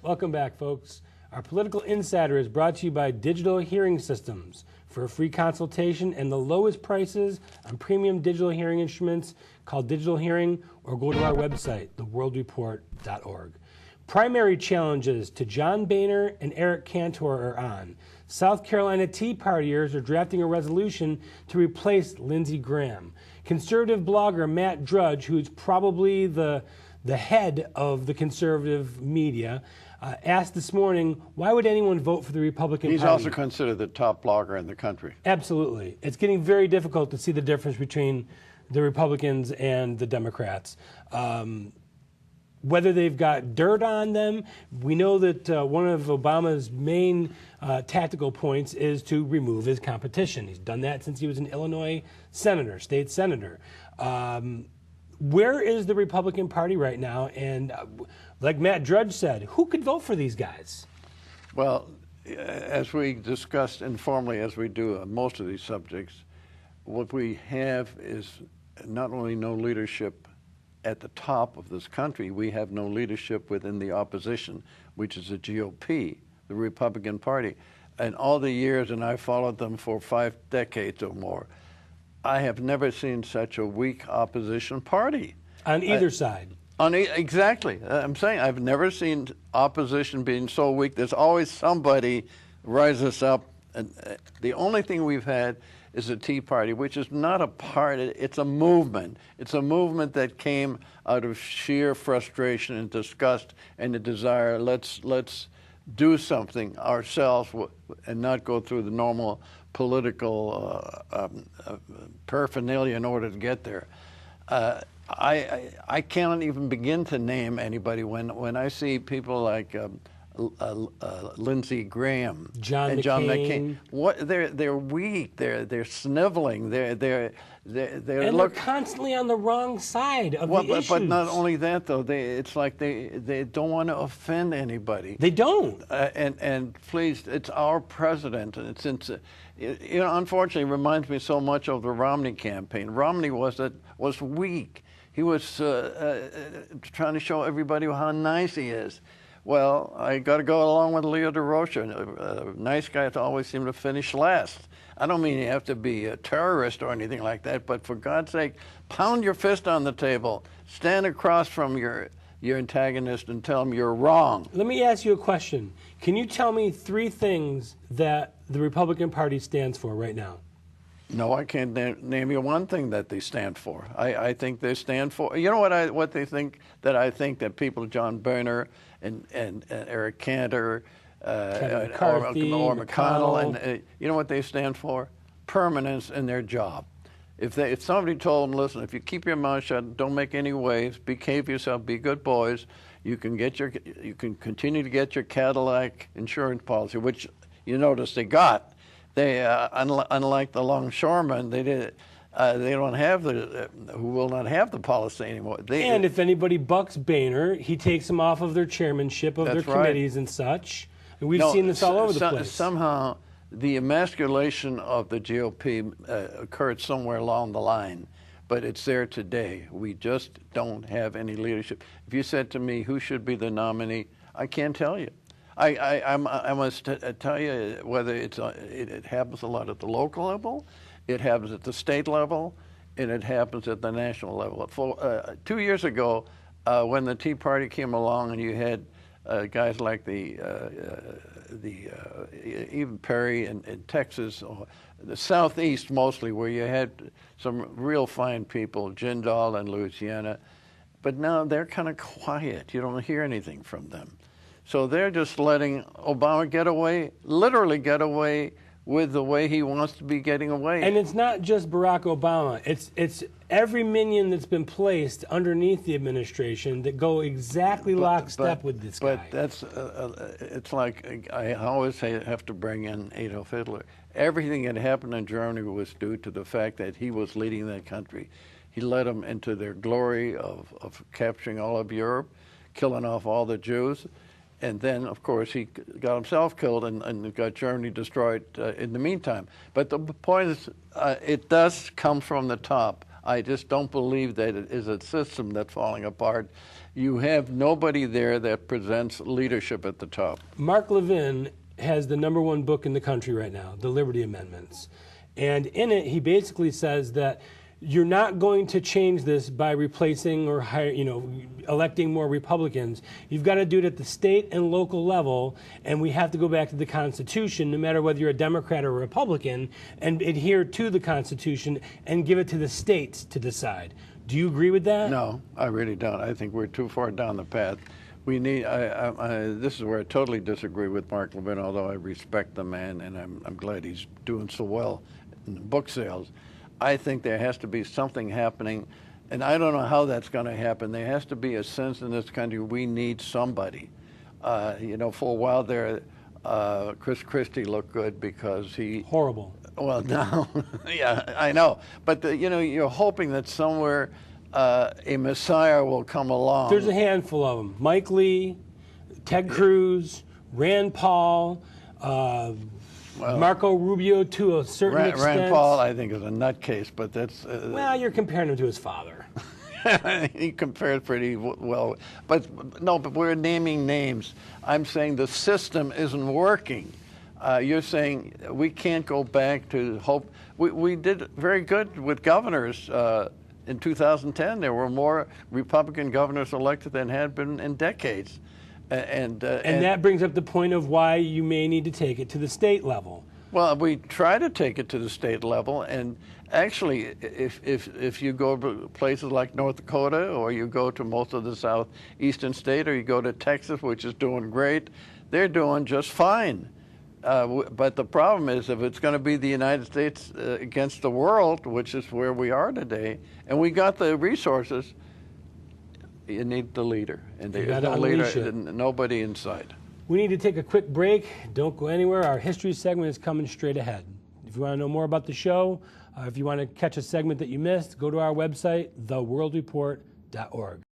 Welcome back, folks. Our Political Insider is brought to you by Digital Hearing Systems. For a free consultation and the lowest prices on premium digital hearing instruments, call Digital Hearing or go to our website, theworldreport.org. Primary challenges to John Boehner and Eric Cantor are on. South Carolina Tea Partiers are drafting a resolution to replace Lindsey Graham. Conservative blogger Matt Drudge, who's probably the head of the conservative media, asked this morning, why would anyone vote for the Republican Party? He's also considered the top blogger in the country. Absolutely. It's getting very difficult to see the difference between the Republicans and the Democrats. Whether they've got dirt on them, we know that one of Obama's main tactical points is to remove his competition. He's done that since he was an Illinois senator, state senator. Where is the Republican Party right now? And like Matt Drudge said, who could vote for these guys? Well, as we discussed informally, as we do on most of these subjects, what we have is not only no leadership at the top of this country, we have no leadership within the opposition, which is the GOP, the Republican Party. And all the years, and I followed them for 5 decades or more, I have never seen such a weak opposition party. On either side. Exactly. I'm saying I've never seen opposition being so weak. There's always somebody rises up. And the only thing we've had is the Tea Party, which is not a party, it's a movement. It's a movement that came out of sheer frustration and disgust and the desire, let's do something ourselves and not go through the normal political paraphernalia in order to get there. I can't even begin to name anybody when I see people like Lindsey Graham and John McCain. What they're weak. They're sniveling. They're constantly on the wrong side of the issues. But not only that though. It's like they don't want to offend anybody. They don't. And please, it's our president, and since unfortunately, it reminds me so much of the Romney campaign. Romney was weak. He was trying to show everybody how nice he is. Well, I got to go along with Leo DeRocha. Nice guys always seem to finish last. I don't mean you have to be a terrorist or anything like that, but for God's sake, pound your fist on the table, stand across from your antagonist and tell him you're wrong. Let me ask you a question. Can you tell me 3 things that the Republican Party stands for right now? No, I can't name you one thing that they stand for. I think they stand for, you know what they think, that I think that people, John Boehner and Eric Cantor, or McConnell, and you know what they stand for? Permanence in their job. If somebody told them, listen, if you keep your mouth shut, don't make any waves, behave yourself, be good boys, you can continue to get your Cadillac insurance policy, which you notice they got. They unlike the longshoremen, they don't have who will not have the policy anymore. And if anybody bucks Boehner, he takes them off of their chairmanship of their committees and such. And we've seen this all over the place. Somehow, the emasculation of the GOP occurred somewhere along the line, but it's there today. We just don't have any leadership. If you said to me, who should be the nominee, I can't tell you. I must tell you whether it happens a lot at the local level, it happens at the state level, and it happens at the national level. 2 years ago, when the Tea Party came along, and you had guys like even Perry in Texas, or the Southeast mostly, where you had some real fine people, Jindal and Louisiana, but now they're kind of quiet. You don't hear anything from them. So they're just letting Obama get away, literally get away with the way he wants to be getting away. And it's not just Barack Obama. It's every minion that's been placed underneath the administration that go exactly lockstep with this guy. But that's, it's like, I always have to bring in Adolf Hitler. Everything that happened in Germany was due to the fact that he was leading that country. He led them into their glory of capturing all of Europe, killing off all the Jews. And then, of course, he got himself killed and got Germany destroyed in the meantime. But the point is, it does come from the top. I just don't believe that it is a system that's falling apart. You have nobody there that presents leadership at the top. Mark Levin has the #1 book in the country right now, The Liberty Amendments. And in it, he basically says that you're not going to change this by replacing or electing more Republicans. You've got to do it at the state and local level, and we have to go back to the Constitution, no matter whether you're a Democrat or a Republican, and adhere to the Constitution and give it to the states to decide. Do you agree with that? No, I really don't. I think we're too far down the path. We need. This is where I totally disagree with Mark Levin, although I respect the man, and I'm glad he's doing so well in the book sales. I think there has to be something happening, and I don't know how that's going to happen. There has to be a sense in this country we need somebody. For a while there, Chris Christie looked good because he... Horrible. Well, no, yeah, I know. But, you're hoping that somewhere a Messiah will come along. There's a handful of them. Mike Lee, Ted Cruz, Rand Paul, Marco Rubio to a certain extent. Rand Paul, I think, is a nutcase, but that's... well, you're comparing him to his father. He compares pretty well. But we're naming names. I'm saying the system isn't working. You're saying we can't go back to hope. We did very good with governors. In 2010, there were more Republican governors elected than had been in decades. And that brings up the point of why you may need to take it to the state level. Well, we try to take it to the state level, and actually, if you go to places like North Dakota, or you go to most of the southeastern state, or you go to Texas, which is doing great, they're doing just fine. But the problem is, if it's going to be the United States against the world, which is where we are today, and we got the resources, you need the leader, and there's no leader, nobody inside. We need to take a quick break. Don't go anywhere. Our history segment is coming straight ahead. If you want to know more about the show, if you want to catch a segment that you missed, go to our website, theworldreport.org.